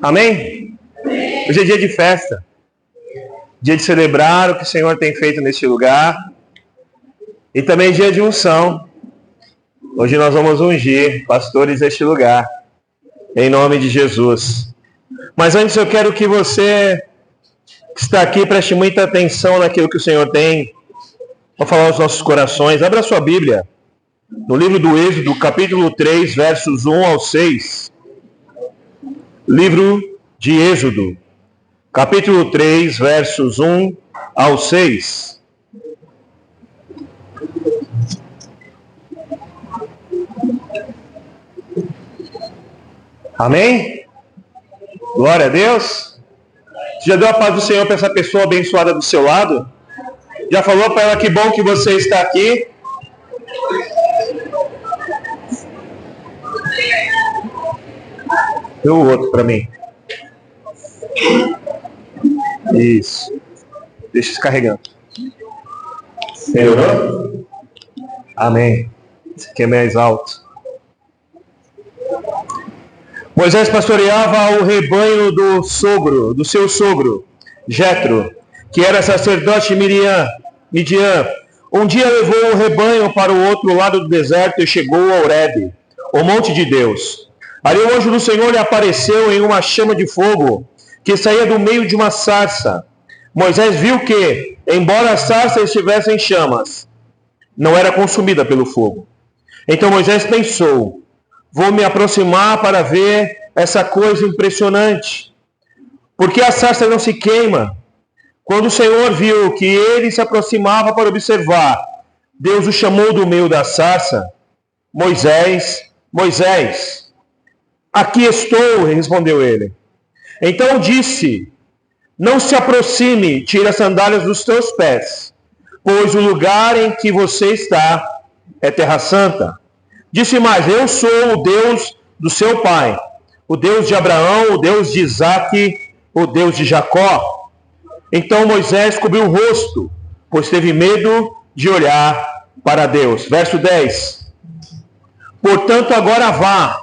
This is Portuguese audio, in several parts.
Amém? Hoje é dia de festa. Dia de celebrar o que o Senhor tem feito neste lugar. E também dia de unção. Hoje nós vamos ungir pastores deste lugar. Em nome de Jesus. Mas antes eu quero que você que está aqui preste muita atenção naquilo que o Senhor tem para falar aos nossos corações. Abra sua Bíblia. No livro do Êxodo, capítulo 3, versos 1 ao 6. Livro de Êxodo, capítulo 3, versos 1 ao 6. Amém? Glória a Deus. Você já deu a paz do Senhor para essa pessoa abençoada do seu lado? Já falou para ela que bom que você está aqui? Dê o outro para mim. Isso. Deixa descarregando. Melhorou? Amém. Esse aqui é mais alto. Moisés pastoreava o rebanho do seu sogro, Jetro, que era sacerdote Midian. Um dia levou o rebanho para o outro lado do deserto e chegou a Horebe, o monte de Deus. Ali o anjo do Senhor lhe apareceu em uma chama de fogo, que saía do meio de uma sarça. Moisés viu que, embora a sarça estivesse em chamas, não era consumida pelo fogo. Então Moisés pensou: vou me aproximar para ver essa coisa impressionante. Porque a sarça não se queima? Quando o Senhor viu que ele se aproximava para observar, Deus o chamou do meio da sarça. Moisés, Moisés. Aqui estou, respondeu ele. Então disse: não se aproxime, tire as sandálias dos teus pés, pois o lugar em que você está é terra santa. Disse mais: eu sou o Deus do seu pai, o Deus de Abraão, o Deus de Isaque, o Deus de Jacó. Então Moisés cobriu o rosto, pois teve medo de olhar para Deus. Verso 10. Portanto, agora vá,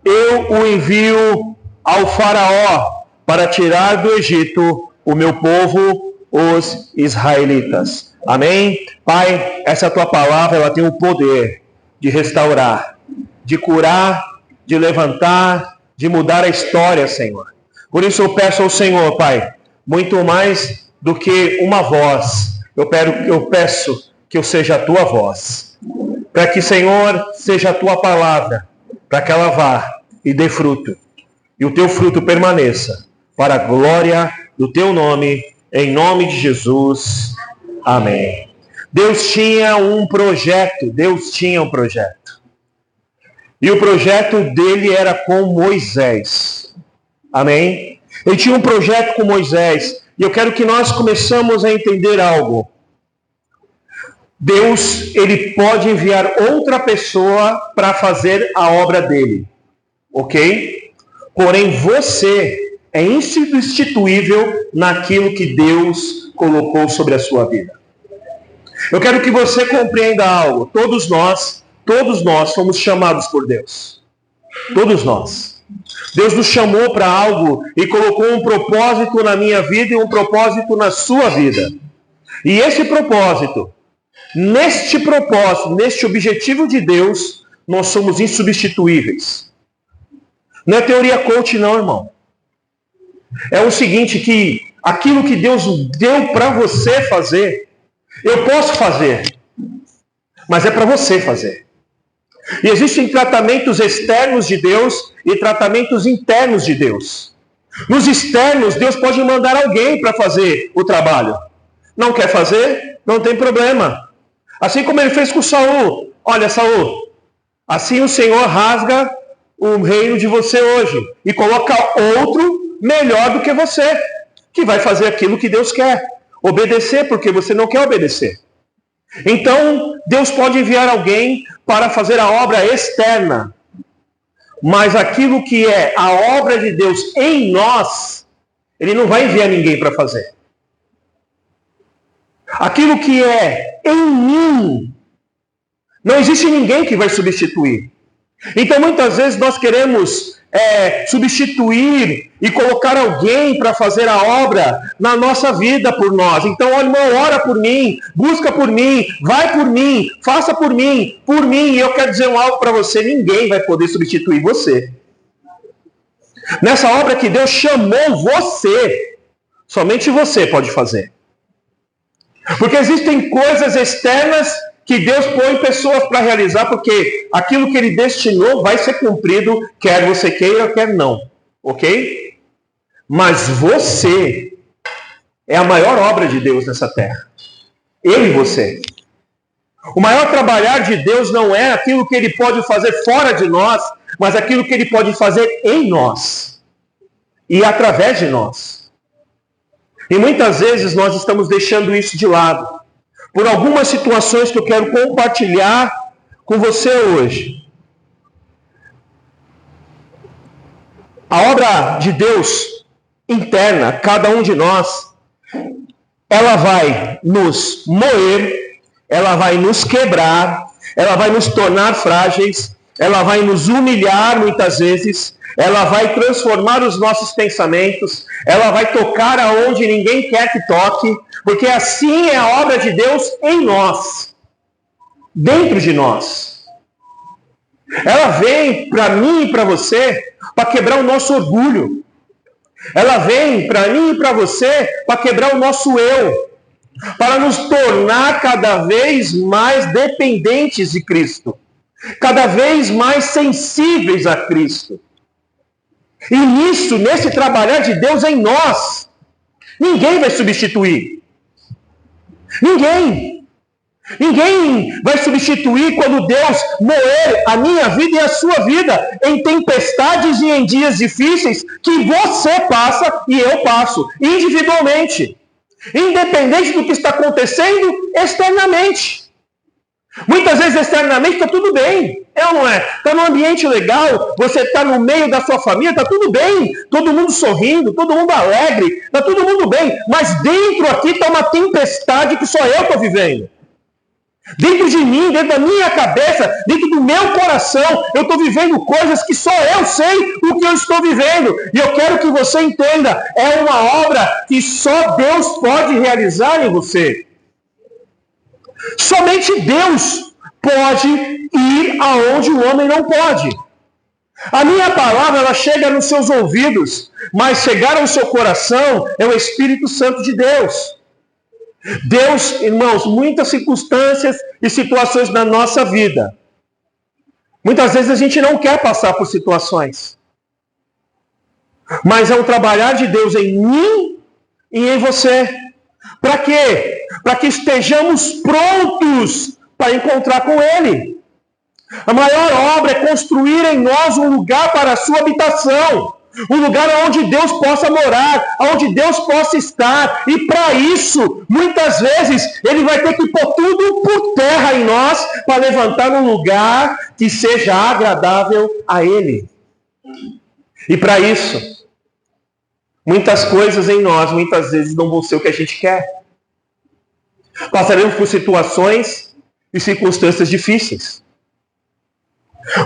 eu o envio ao faraó para tirar do Egito o meu povo, os israelitas. Amém? Pai, essa tua palavra, ela tem o poder de restaurar, de curar, de levantar, de mudar a história, Senhor. Por isso eu peço ao Senhor, Pai, muito mais do que uma voz, eu peço que eu seja a tua voz. Para que, Senhor, seja a tua palavra, para que ela vá e dê fruto. E o teu fruto permaneça, para a glória do teu nome, em nome de Jesus. Amém. Deus tinha um projeto. E o projeto dele era com Moisés. Amém? Ele tinha um projeto com Moisés. E eu quero que nós começamos a entender algo. Deus, ele pode enviar outra pessoa para fazer a obra dele. Ok? Porém, você é insubstituível naquilo que Deus colocou sobre a sua vida. Eu quero que você compreenda algo. Todos nós fomos chamados por Deus. Todos nós. Deus nos chamou para algo e colocou um propósito na minha vida e um propósito na sua vida. E esse propósito, neste objetivo de Deus, nós somos insubstituíveis. Não é teoria coach não, irmão. É o seguinte, que aquilo que Deus deu para você fazer, eu posso fazer, mas é para você fazer. E existem tratamentos externos de Deus e tratamentos internos de Deus. Nos externos, Deus pode mandar alguém para fazer o trabalho. Não quer fazer? Não tem problema. Assim como ele fez com Saul. Olha, Saul, assim o Senhor rasga o reino de você hoje e coloca outro melhor do que você, que vai fazer aquilo que Deus quer. Obedecer porque você não quer obedecer. Então, Deus pode enviar alguém para fazer a obra externa. Mas aquilo que é a obra de Deus em nós, Ele não vai enviar ninguém para fazer. Aquilo que é em mim, não existe ninguém que vai substituir. Então, muitas vezes, nós queremos substituir e colocar alguém para fazer a obra na nossa vida por nós. Então, olha, irmão, ora por mim, busca por mim, vai por mim, faça por mim. E eu quero dizer algo para você: ninguém vai poder substituir você. Nessa obra que Deus chamou você, somente você pode fazer. Porque existem coisas externas que Deus põe pessoas para realizar, porque aquilo que Ele destinou vai ser cumprido, quer você queira, quer não. Ok? Mas você é a maior obra de Deus nessa terra. Eu e você. O maior trabalhar de Deus não é aquilo que Ele pode fazer fora de nós, mas aquilo que Ele pode fazer em nós. E através de nós. E muitas vezes nós estamos deixando isso de lado. Por algumas situações que eu quero compartilhar com você hoje. A obra de Deus interna, cada um de nós, ela vai nos moer, ela vai nos quebrar, ela vai nos tornar frágeis, ela vai nos humilhar muitas vezes, ela vai transformar os nossos pensamentos, ela vai tocar aonde ninguém quer que toque, porque assim é a obra de Deus em nós, dentro de nós. Ela vem para mim e para você para quebrar o nosso orgulho. Ela vem para mim e para você para quebrar o nosso eu, para nos tornar cada vez mais dependentes de Cristo, cada vez mais sensíveis a Cristo. E nisso, nesse trabalhar de Deus em nós, ninguém vai substituir. Ninguém vai substituir quando Deus moer a minha vida e a sua vida em tempestades e em dias difíceis que você passa e eu passo, individualmente, independente do que está acontecendo externamente. Muitas vezes externamente está tudo bem, é ou não é? Está num ambiente legal, você está no meio da sua família, está tudo bem, todo mundo sorrindo, todo mundo alegre, está todo mundo bem, mas dentro aqui está uma tempestade que só eu estou vivendo. Dentro de mim, dentro da minha cabeça, dentro do meu coração, eu estou vivendo coisas que só eu sei o que eu estou vivendo. E eu quero que você entenda, é uma obra que só Deus pode realizar em você. Somente Deus pode ir aonde o homem não pode. A minha palavra, ela chega nos seus ouvidos, mas chegar ao seu coração é o Espírito Santo de Deus. Deus, irmãos, muitas circunstâncias e situações na nossa vida. Muitas vezes a gente não quer passar por situações. Mas é um trabalhar de Deus em mim e em você. Para quê? Para que estejamos prontos para encontrar com Ele. A maior obra é construir em nós um lugar para a sua habitação. Um lugar onde Deus possa morar, onde Deus possa estar. E para isso, muitas vezes, Ele vai ter que pôr tudo por terra em nós para levantar um lugar que seja agradável a Ele. E para isso, muitas coisas em nós, muitas vezes, não vão ser o que a gente quer. Passaremos por situações e circunstâncias difíceis.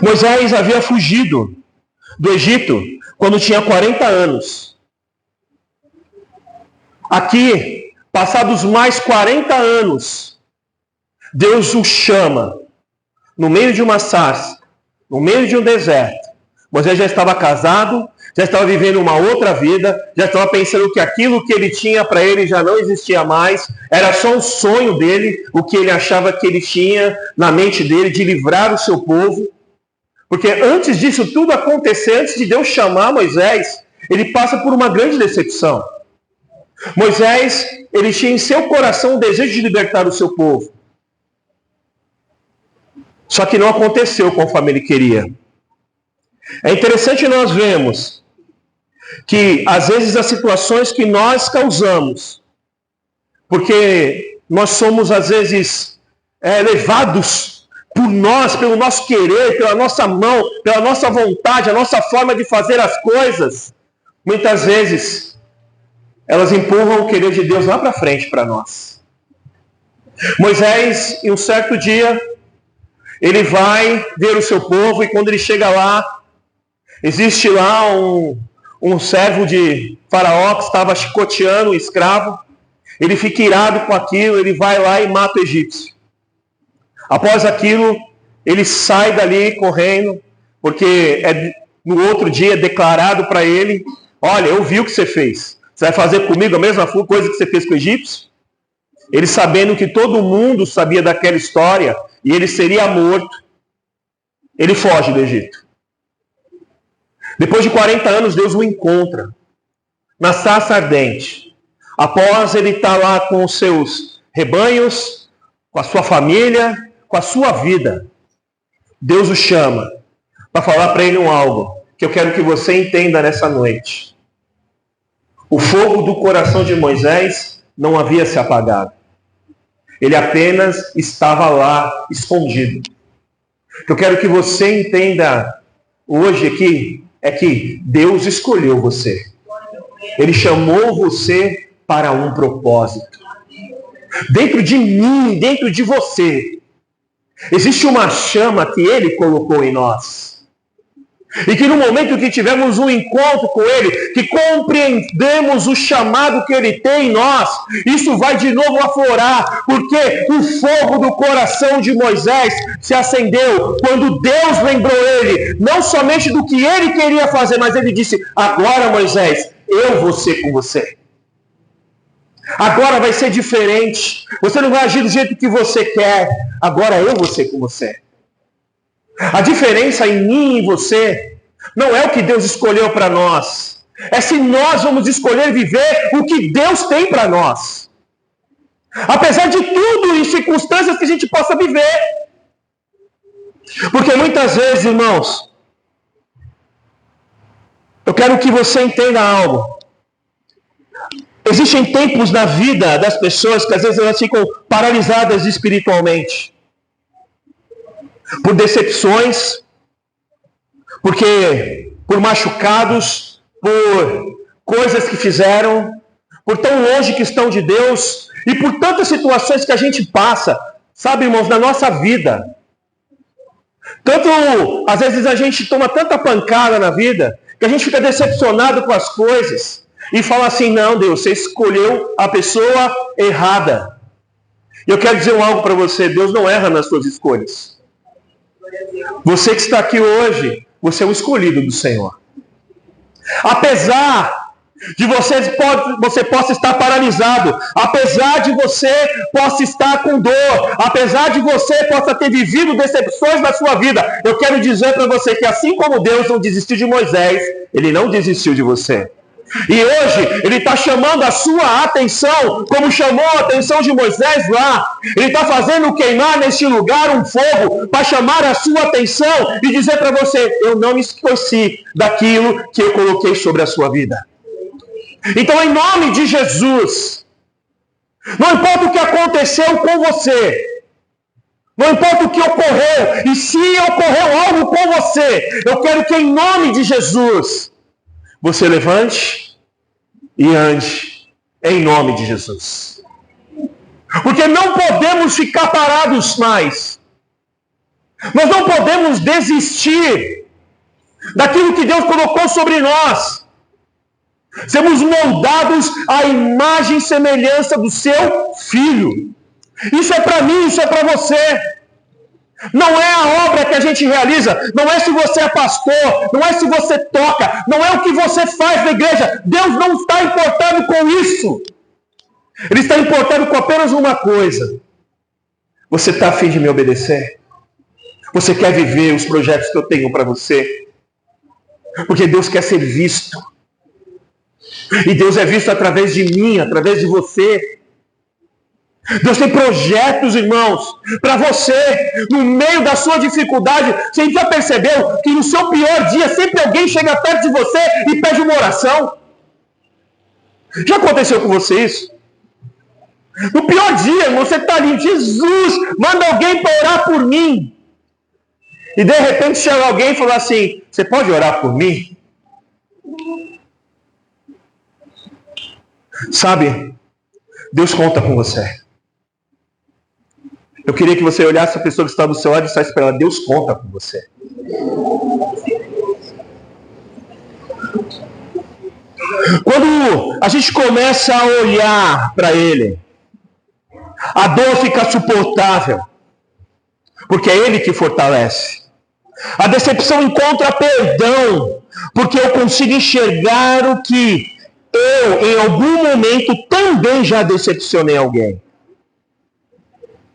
Moisés havia fugido do Egito quando tinha 40 anos. Aqui, passados mais 40 anos, Deus o chama no meio de uma sarça, no meio de um deserto. Moisés já estava casado, já estava vivendo uma outra vida, já estava pensando que aquilo que ele tinha para ele já não existia mais, era só um sonho dele, o que ele achava que ele tinha na mente dele de livrar o seu povo. Porque antes disso tudo acontecer, antes de Deus chamar Moisés, ele passa por uma grande decepção. Moisés, ele tinha em seu coração o desejo de libertar o seu povo. Só que não aconteceu conforme ele queria. É interessante nós vermos que, às vezes, as situações que nós causamos, porque nós somos, às vezes, levados por nós, pelo nosso querer, pela nossa mão, pela nossa vontade, a nossa forma de fazer as coisas, muitas vezes, elas empurram o querer de Deus lá para frente para nós. Moisés, em um certo dia, ele vai ver o seu povo, e quando ele chega lá, Existe lá um servo de Faraó que estava chicoteando um escravo. Ele fica irado com aquilo, ele vai lá e mata o egípcio. Após aquilo, ele sai dali correndo, porque no outro dia é declarado para ele: olha, eu vi o que você fez. Você vai fazer comigo a mesma coisa que você fez com o egípcio? Ele, sabendo que todo mundo sabia daquela história e ele seria morto, ele foge do Egito. Depois de 40 anos, Deus o encontra na sarça ardente. Após ele estar lá com os seus rebanhos, com a sua família, com a sua vida, Deus o chama para falar para ele algo que eu quero que você entenda nessa noite. O fogo do coração de Moisés não havia se apagado. Ele apenas estava lá, escondido. O que eu quero que você entenda hoje aqui é que Deus escolheu você. Ele chamou você para um propósito. Dentro de mim, dentro de você, existe uma chama que Ele colocou em nós. E que no momento que tivermos um encontro com Ele, que compreendemos o chamado que Ele tem em nós, isso vai de novo aflorar, porque o fogo do coração de Moisés se acendeu quando Deus lembrou ele, não somente do que ele queria fazer, mas ele disse: agora, Moisés, eu vou ser com você. Agora vai ser diferente. Você não vai agir do jeito que você quer. Agora eu vou ser com você. A diferença em mim e você não é o que Deus escolheu para nós. É se nós vamos escolher viver o que Deus tem para nós. Apesar de tudo e circunstâncias que a gente possa viver. Porque muitas vezes, irmãos, eu quero que você entenda algo. Existem tempos na vida das pessoas que às vezes elas ficam paralisadas espiritualmente. Por decepções, por machucados, por coisas que fizeram, por tão longe que estão de Deus, e por tantas situações que a gente passa, sabe, irmãos, na nossa vida. Tanto, às vezes a gente toma tanta pancada na vida, que a gente fica decepcionado com as coisas, e fala assim: não, Deus, você escolheu a pessoa errada. E eu quero dizer algo para você: Deus não erra nas suas escolhas. Você que está aqui hoje, você é o escolhido do Senhor. Apesar de você possa estar paralisado, apesar de você possa estar com dor, apesar de você possa ter vivido decepções na sua vida, eu quero dizer para você que assim como Deus não desistiu de Moisés, Ele não desistiu de você. E hoje Ele está chamando a sua atenção, como chamou a atenção de Moisés lá. Ele está fazendo queimar neste lugar um fogo para chamar a sua atenção e dizer para você: eu não me esqueci daquilo que eu coloquei sobre a sua vida. Então, em nome de Jesus, não importa o que aconteceu com você, não importa o que ocorreu, e se ocorreu algo com você, eu quero que em nome de Jesus você levante e ande em nome de Jesus. Porque não podemos ficar parados mais. Nós não podemos desistir daquilo que Deus colocou sobre nós. Sermos moldados à imagem e semelhança do seu Filho. Isso é para mim, isso é para você. Não é a obra que a gente realiza, não é se você é pastor, não é se você toca, não é o que você faz na igreja. Deus não está importado com isso. Ele está importado com apenas uma coisa: você está a fim de me obedecer? Você quer viver os projetos que eu tenho para você? Porque Deus quer ser visto. E Deus é visto através de mim, através de você. Deus tem projetos, irmãos, para você. No meio da sua dificuldade, você já percebeu que no seu pior dia sempre alguém chega perto de você e pede uma oração? Já aconteceu com você isso? No pior dia, você está ali: Jesus, manda alguém para orar por mim. E de repente chega alguém e fala assim: você pode orar por mim? Sabe, Deus conta com você. Eu queria que você olhasse a pessoa que está do seu lado e dissesse para ela: Deus conta com você. Quando a gente começa a olhar para Ele, a dor fica suportável, porque é Ele que fortalece. A decepção encontra perdão, porque eu consigo enxergar o que eu, em algum momento, também já decepcionei alguém.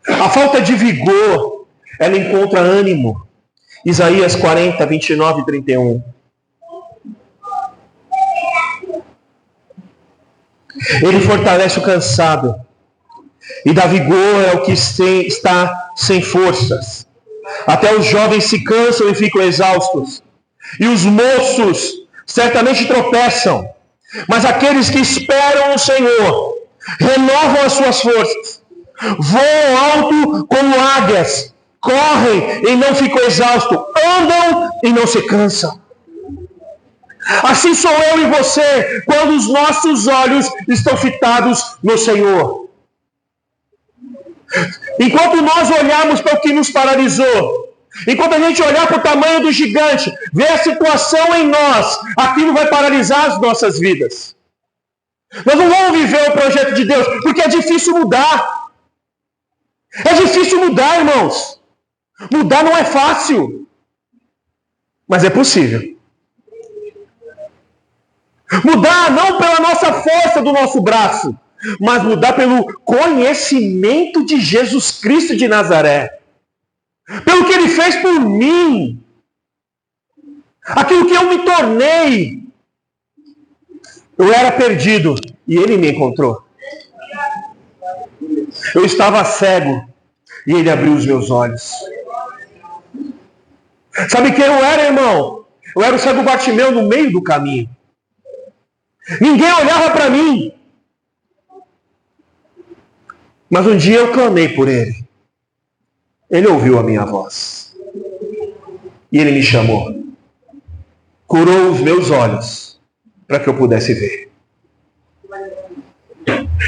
A falta de vigor, ela encontra ânimo. Isaías 40, 29 e 31. Ele fortalece o cansado e dá vigor ao que está sem forças. Até os jovens se cansam e ficam exaustos, e os moços certamente tropeçam. Mas aqueles que esperam no Senhor renovam as suas forças, voam alto como águias, correm e não ficam exaustos, andam e não se cansam. Assim sou eu e você, quando os nossos olhos estão fitados no Senhor. Enquanto nós olhamos para o que nos paralisou, enquanto a gente olhar para o tamanho do gigante, ver a situação em nós, aquilo vai paralisar as nossas vidas. Nós não vamos viver o projeto de Deus, porque é difícil mudar. É difícil mudar, irmãos. Mudar não é fácil, mas é possível. Mudar não pela nossa força do nosso braço, mas mudar pelo conhecimento de Jesus Cristo de Nazaré. Pelo que Ele fez por mim. Aquilo que eu me tornei. Eu era perdido e Ele me encontrou. Eu estava cego e Ele abriu os meus olhos. Sabe quem eu era, irmão? Eu era o cego Bartimeu no meio do caminho. Ninguém olhava para mim. Mas um dia eu clamei por Ele. Ele ouviu a minha voz. E Ele me chamou. Curou os meus olhos para que eu pudesse ver.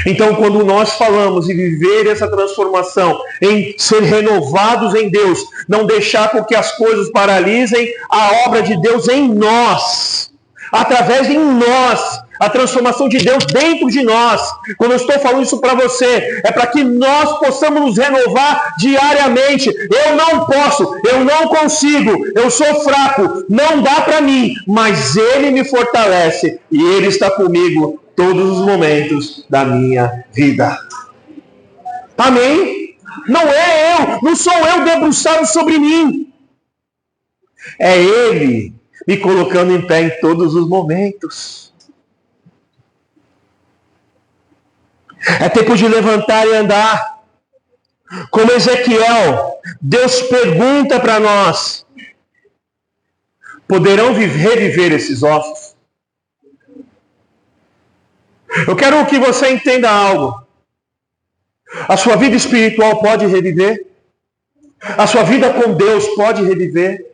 Então, quando nós falamos em viver essa transformação, em ser renovados em Deus, não deixar com que as coisas paralisem a obra de Deus em nós, através de nós, a transformação de Deus dentro de nós. Quando eu estou falando isso para você, é para que nós possamos nos renovar diariamente. Eu não posso, eu não consigo, eu sou fraco, não dá para mim, mas Ele me fortalece e Ele está comigo todos os momentos da minha vida. Amém? Não é eu, não sou eu debruçado sobre mim. É Ele me colocando em pé em todos os momentos. É tempo de levantar e andar. Como Ezequiel, Deus pergunta para nós: poderão reviver esses ossos? Eu quero que você entenda algo. A sua vida espiritual pode reviver? A sua vida com Deus pode reviver?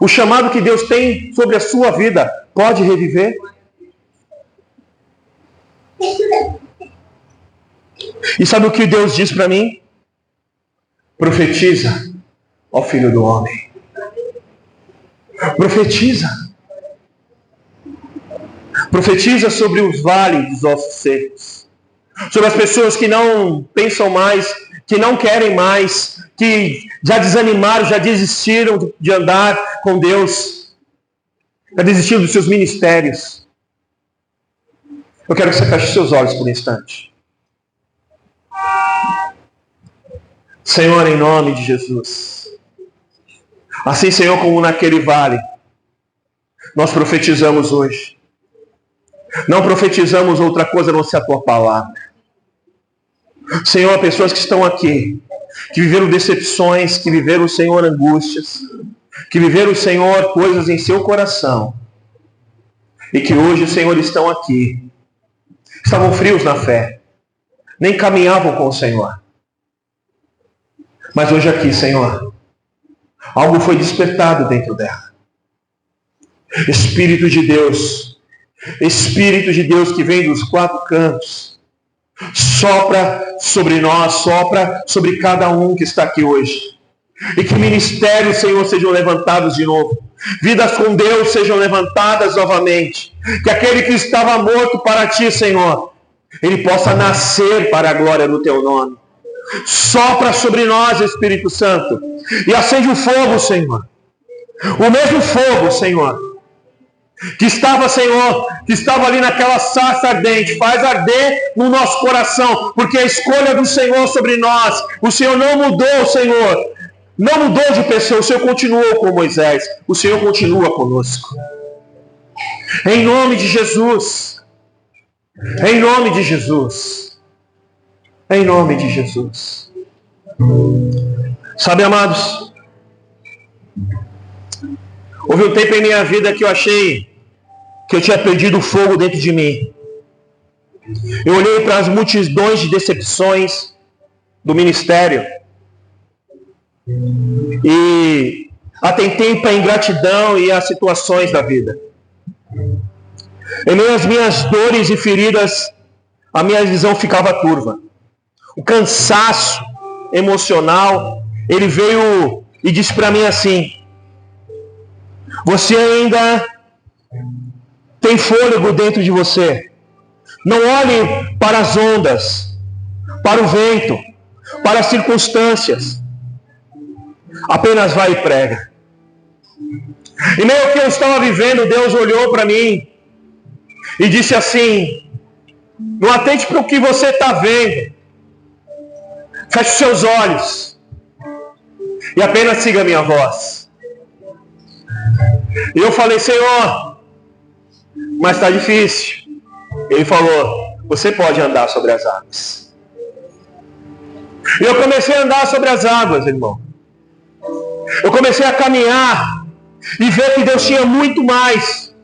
O chamado que Deus tem sobre a sua vida pode reviver? E sabe o que Deus diz para mim? Profetiza, ó Filho do Homem. Profetiza. Profetiza sobre os vales dos ossos secos. Sobre as pessoas que não pensam mais, que não querem mais, que já desanimaram, já desistiram de andar com Deus. Já desistiram dos seus ministérios. Eu quero que você feche seus olhos por um instante. Senhor, em nome de Jesus. Assim, Senhor, como naquele vale, nós profetizamos hoje. Não profetizamos outra coisa a não ser a Tua palavra. Senhor, pessoas que estão aqui, que viveram decepções, que viveram, Senhor, angústias, que viveram, Senhor, coisas em seu coração, e que hoje, Senhor, estão aqui, estavam frios na fé, nem caminhavam com o Senhor. Mas hoje aqui, Senhor, algo foi despertado dentro dela. Espírito de Deus que vem dos quatro cantos, sopra sobre nós, sopra sobre cada um que está aqui hoje. E que ministérios, Senhor, sejam levantados de novo. Vidas com Deus sejam levantadas novamente. Que aquele que estava morto para ti, Senhor, ele possa nascer para a glória do teu nome. Sopra sobre nós, Espírito Santo, e acende o fogo, Senhor. O mesmo fogo, Senhor, que estava, Senhor, que estava ali naquela sarça ardente, faz arder no nosso coração, porque a escolha do Senhor sobre nós, o Senhor não mudou, Senhor, não mudou de pessoa, o Senhor continuou com Moisés, o Senhor continua conosco. Em nome de Jesus, em nome de Jesus, em nome de Jesus. Sabe, amados, houve um tempo em minha vida que eu achei que eu tinha perdido o fogo dentro de mim. Eu olhei para as multidões de decepções do ministério e atentei para a ingratidão e as situações da vida. Em meio às minhas dores e feridas, a minha visão ficava turva. O cansaço emocional, ele veio e disse para mim assim: você ainda tem fôlego dentro de você. Não olhe para as ondas, para o vento, para as circunstâncias. Apenas vai e prega. E meio ao que eu estava vivendo, Deus olhou para mim e disse assim: não atente para o que você está vendo. Feche os seus olhos e apenas siga a minha voz. E eu falei: Senhor, mas está difícil. Ele falou: você pode andar sobre as águas. E eu comecei a andar sobre as águas, irmão. Eu comecei a caminhar e ver que Deus tinha muito mais.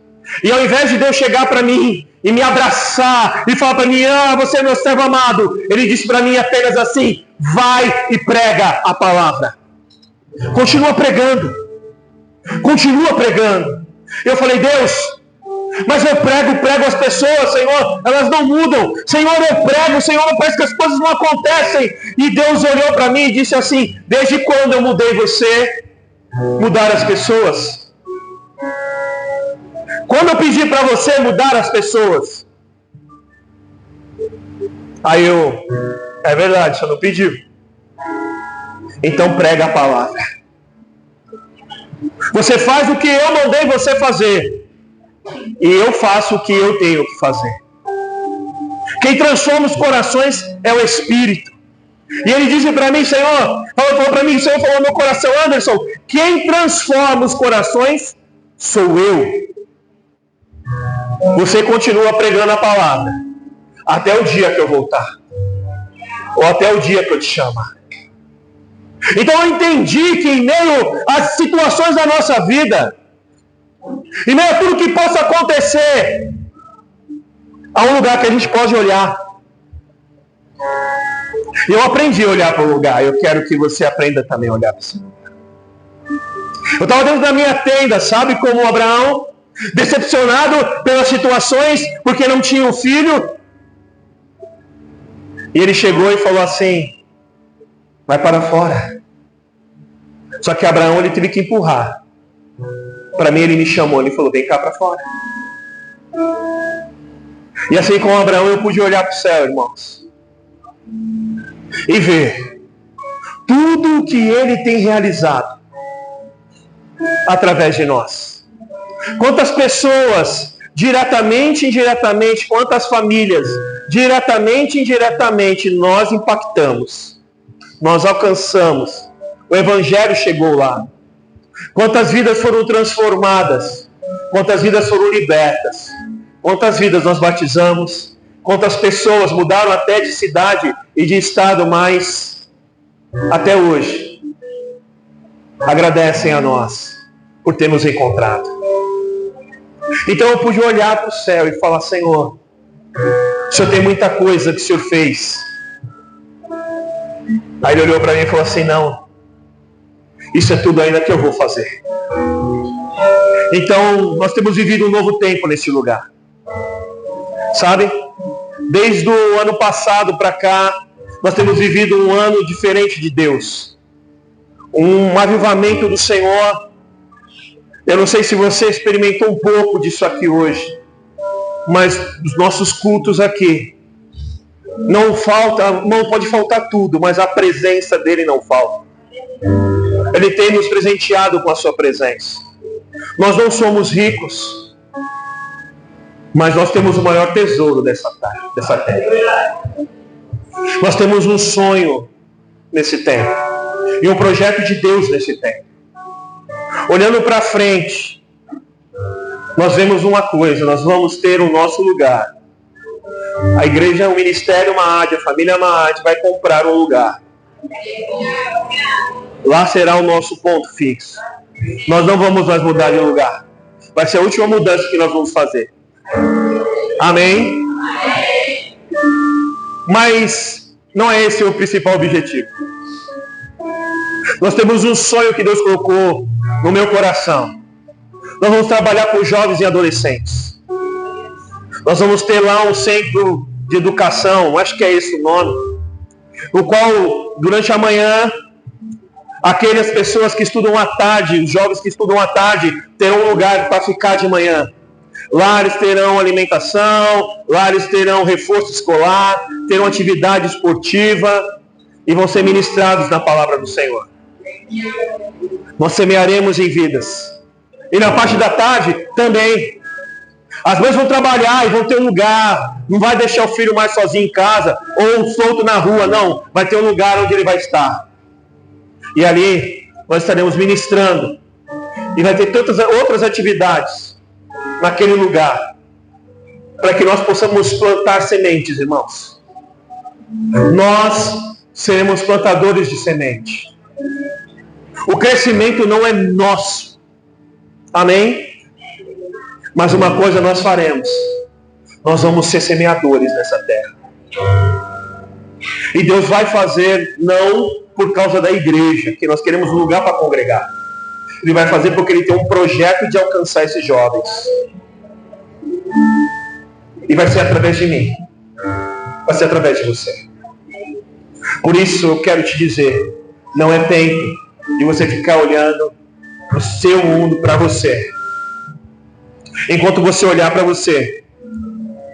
E ao invés de Deus chegar para mim e me abraçar e falar para mim: você é meu servo amado, Ele disse para mim apenas assim: vai e prega a palavra. Continua pregando. Continua pregando. Eu falei: Deus, mas eu prego as pessoas, Senhor, elas não mudam. Senhor, eu prego, Senhor, parece que as coisas não acontecem. E Deus olhou para mim e disse assim: desde quando eu mudei você, mudar as pessoas? Quando eu pedi para você mudar as pessoas? Aí é verdade, você não pediu. Então prega a palavra. Você faz o que eu mandei você fazer, e eu faço o que eu tenho que fazer. Quem transforma os corações é o Espírito. E ele disse para mim: Senhor, falou para mim, o Senhor falou no meu coração: Anderson, quem transforma os corações sou eu. Você continua pregando a palavra até o dia que eu voltar, ou até o dia que eu te chamar. Então eu entendi que em meio às situações da nossa vida, em meio a tudo que possa acontecer, há um lugar que a gente pode olhar. E eu aprendi a olhar para o lugar. Eu quero que você aprenda também a olhar para esse lugar. Eu estava dentro da minha tenda, sabe, como Abraão, decepcionado pelas situações, porque não tinha um filho. E ele chegou e falou assim: vai para fora. Só que Abraão, ele teve que empurrar. Para mim, ele me chamou, ele falou: vem cá para fora. E assim como Abraão, eu pude olhar para o céu, irmãos, e ver tudo o que ele tem realizado através de nós. Quantas pessoas, diretamente e indiretamente, quantas famílias, diretamente e indiretamente, nós impactamos, nós alcançamos. O Evangelho chegou lá. Quantas vidas foram transformadas, quantas vidas foram libertas, quantas vidas nós batizamos, quantas pessoas mudaram até de cidade e de estado, mas até hoje agradecem a nós por ter nos encontrado. Então eu pude olhar para o céu e falar: Senhor, o Senhor tem muita coisa que o Senhor fez. Aí ele olhou para mim e falou assim: não, isso é tudo ainda que eu vou fazer. Então nós temos vivido um novo tempo nesse lugar. Sabe? Desde o ano passado para cá, nós temos vivido um ano diferente de Deus. Um avivamento do Senhor Eu não sei se você experimentou um pouco disso aqui hoje, mas os nossos cultos aqui, não pode faltar tudo, mas a presença dele não falta. Ele tem nos presenteado com a sua presença. Nós não somos ricos, mas nós temos o maior tesouro dessa terra. Nós temos um sonho nesse tempo, e um projeto de Deus nesse tempo. Olhando para frente, nós vemos uma coisa: nós vamos ter o nosso lugar. A igreja, o ministério Maad, a família Maad vai comprar um lugar. Lá será o nosso ponto fixo. Nós não vamos mais mudar de lugar. Vai ser a última mudança que nós vamos fazer. Amém? Mas não é esse o principal objetivo. Nós temos um sonho que Deus colocou no meu coração. Nós vamos trabalhar com jovens e adolescentes. Nós vamos ter lá um centro de educação, acho que é esse o nome, no qual, durante a manhã, aquelas pessoas que estudam à tarde, os jovens que estudam à tarde, terão um lugar para ficar de manhã. Lá eles terão alimentação, lá eles terão reforço escolar, terão atividade esportiva e vão ser ministrados na palavra do Senhor. Nós semearemos em vidas. E na parte da tarde também. As mães vão trabalhar e vão ter um lugar. Não vai deixar o filho mais sozinho em casa ou solto na rua, não. Vai ter um lugar onde ele vai estar. E ali nós estaremos ministrando. E vai ter tantas outras atividades naquele lugar, para que nós possamos plantar sementes, irmãos. Nós seremos plantadores de semente. O crescimento não é nosso. Amém? Mas uma coisa nós faremos. Nós vamos ser semeadores nessa terra. E Deus vai fazer não por causa da igreja, que nós queremos um lugar para congregar. Ele vai fazer porque Ele tem um projeto de alcançar esses jovens. E vai ser através de mim. Vai ser através de você. Por isso eu quero te dizer, não é tempo de você ficar olhando o seu mundo para você. Enquanto você olhar para você,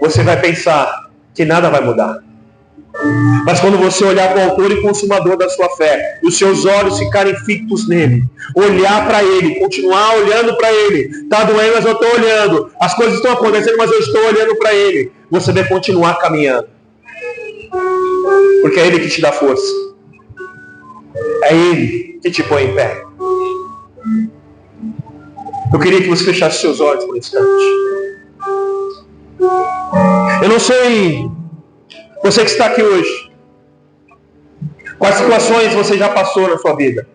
você vai pensar que nada vai mudar. Mas quando você olhar para o autor e consumador da sua fé, e os seus olhos ficarem fixos nele, olhar para ele, continuar olhando para ele, está doendo, mas eu estou olhando, as coisas estão acontecendo, mas eu estou olhando para ele, você vai continuar caminhando. Porque é ele que te dá força. É ele que te põe em pé. Eu queria que você fechasse seus olhos por um instante. Eu não sei, você que está aqui hoje, quais situações você já passou na sua vida.